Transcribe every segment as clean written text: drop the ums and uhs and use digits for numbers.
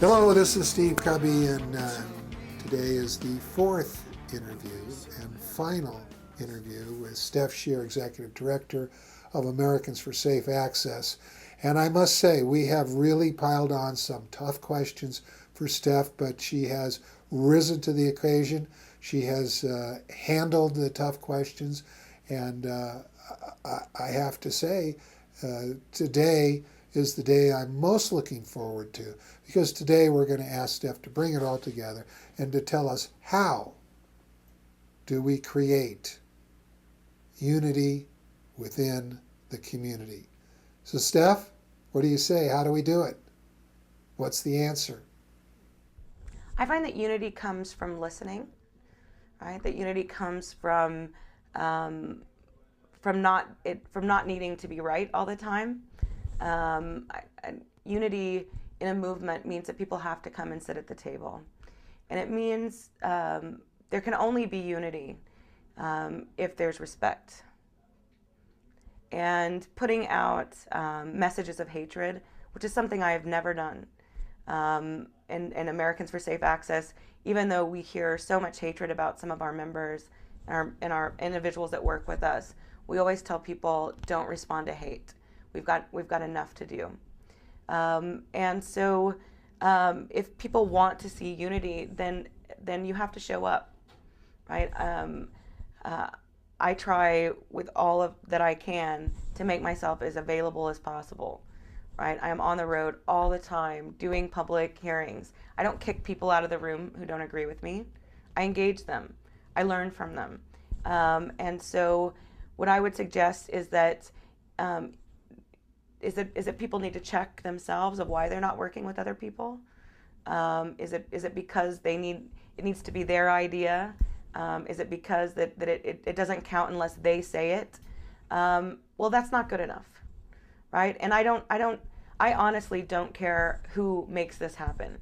Hello, this is Steve KUBBY, and today is the fourth interview and final interview with Steph Sherer, Executive Director of Americans for Safe Access. And I must say, we have really piled on some tough questions for Steph, but she has risen to the occasion. She has handled the tough questions, and I have to say, today is the day I'm most looking forward to, because today we're going to ask Steph to bring it all together and to tell us how do we create unity within the community. So Steph, what do you say? How do we do it? What's the answer? I find that unity comes from listening, right? That unity comes from not needing to be right all the time. Unity in a movement means that people have to come and sit at the table, and it means there can only be unity if there's respect. And putting out messages of hatred, which is something I have never done, and Americans for Safe Access, even though we hear so much hatred about some of our members and our individuals that work with us, we always tell people, don't respond to hate. We've got enough to do. And so if people want to see unity, then you have to show up, right? I try with all of that I can to make myself as available as possible, right? I am on the road all the time doing public hearings. I don't kick people out of the room who don't agree with me. I engage them. I learn from them. And so what I would suggest is that is it people need to check themselves of why they're not working with other people? Is it because it needs to be their idea? Is it because that it doesn't count unless they say it? Well, that's not good enough, right? And I honestly don't care who makes this happen,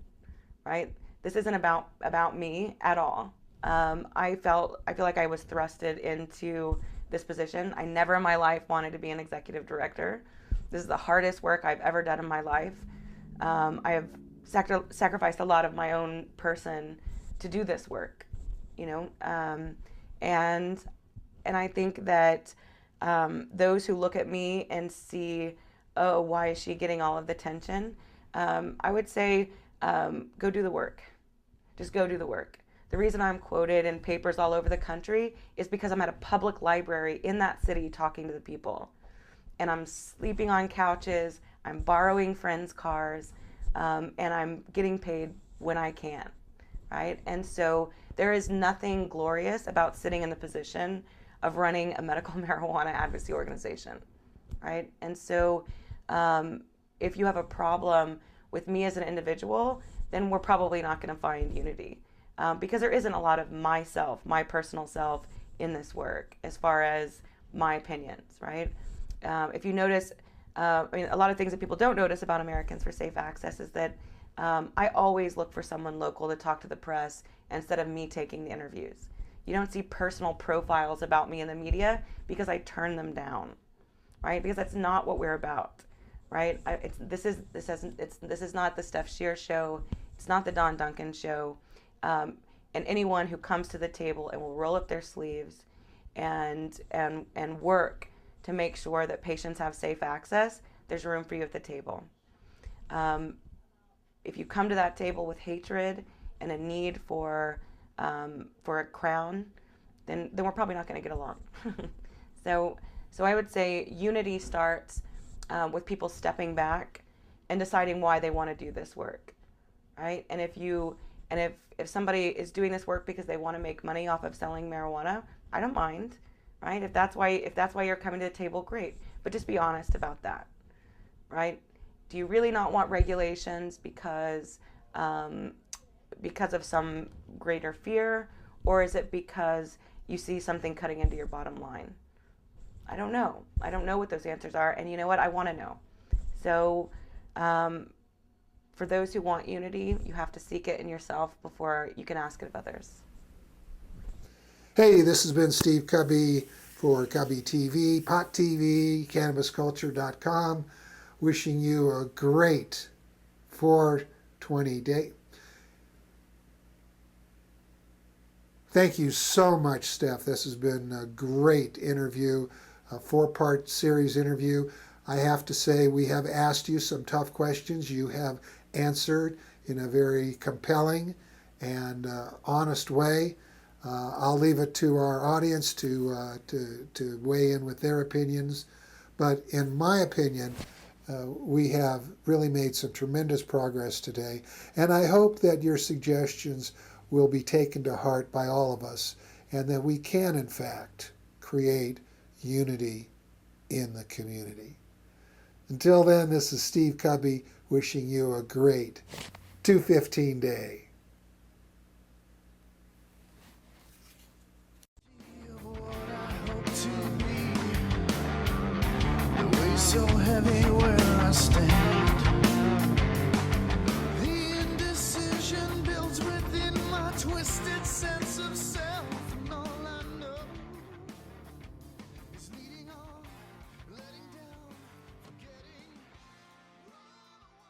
right? This isn't about me at all. I feel like I was thrusted into this position. I never in my life wanted to be an executive director. This is the hardest work I've ever done in my life. I have sacrificed a lot of my own person to do this work, and I think that those who look at me and see, oh, why is she getting all of the attention? I would say, go do the work. Just go do the work. The reason I'm quoted in papers all over the country is because I'm at a public library in that city talking to the people. And I'm sleeping on couches, I'm borrowing friends' cars, and I'm getting paid when I can, right? And so there is nothing glorious about sitting in the position of running a medical marijuana advocacy organization, right? And so if you have a problem with me as an individual, then we're probably not going to find unity, because there isn't a lot of myself, my personal self, in this work as far as my opinions, right? If you notice, a lot of things that people don't notice about Americans for Safe Access is that I always look for someone local to talk to the press instead of me taking the interviews. You don't see personal profiles about me in the media because I turn them down, right? Because that's not what we're about, right? This is not the Steph Sherer show. It's not the Don Duncan show. And anyone who comes to the table and will roll up their sleeves and work to make sure that patients have safe access, there's room for you at the table. If you come to that table with hatred and a need for a crown, then we're probably not going to get along. So I would say unity starts with people stepping back and deciding why they want to do this work, right? And if somebody is doing this work because they want to make money off of selling marijuana, I don't mind. Right? If that's why you're coming to the table, great. But just be honest about that, right? Do you really not want regulations because of some greater fear, or is it because you see something cutting into your bottom line? I don't know. I don't know what those answers are, and you know what? I want to know. So, for those who want unity, you have to seek it in yourself before you can ask it of others. Hey, this has been Steve KUBBY for KUBBY TV, Pot TV, CannabisCulture.com, wishing you a great 4 20 days. Thank you so much, Steph. This has been a great interview, a 4-part series interview. I have to say, we have asked you some tough questions. You have answered in a very compelling and honest way. I'll leave it to our audience to weigh in with their opinions. But in my opinion, we have really made some tremendous progress today. And I hope that your suggestions will be taken to heart by all of us, and that we can, in fact, create unity in the community. Until then, this is Steve KUBBY wishing you a great 215 day. So heavy.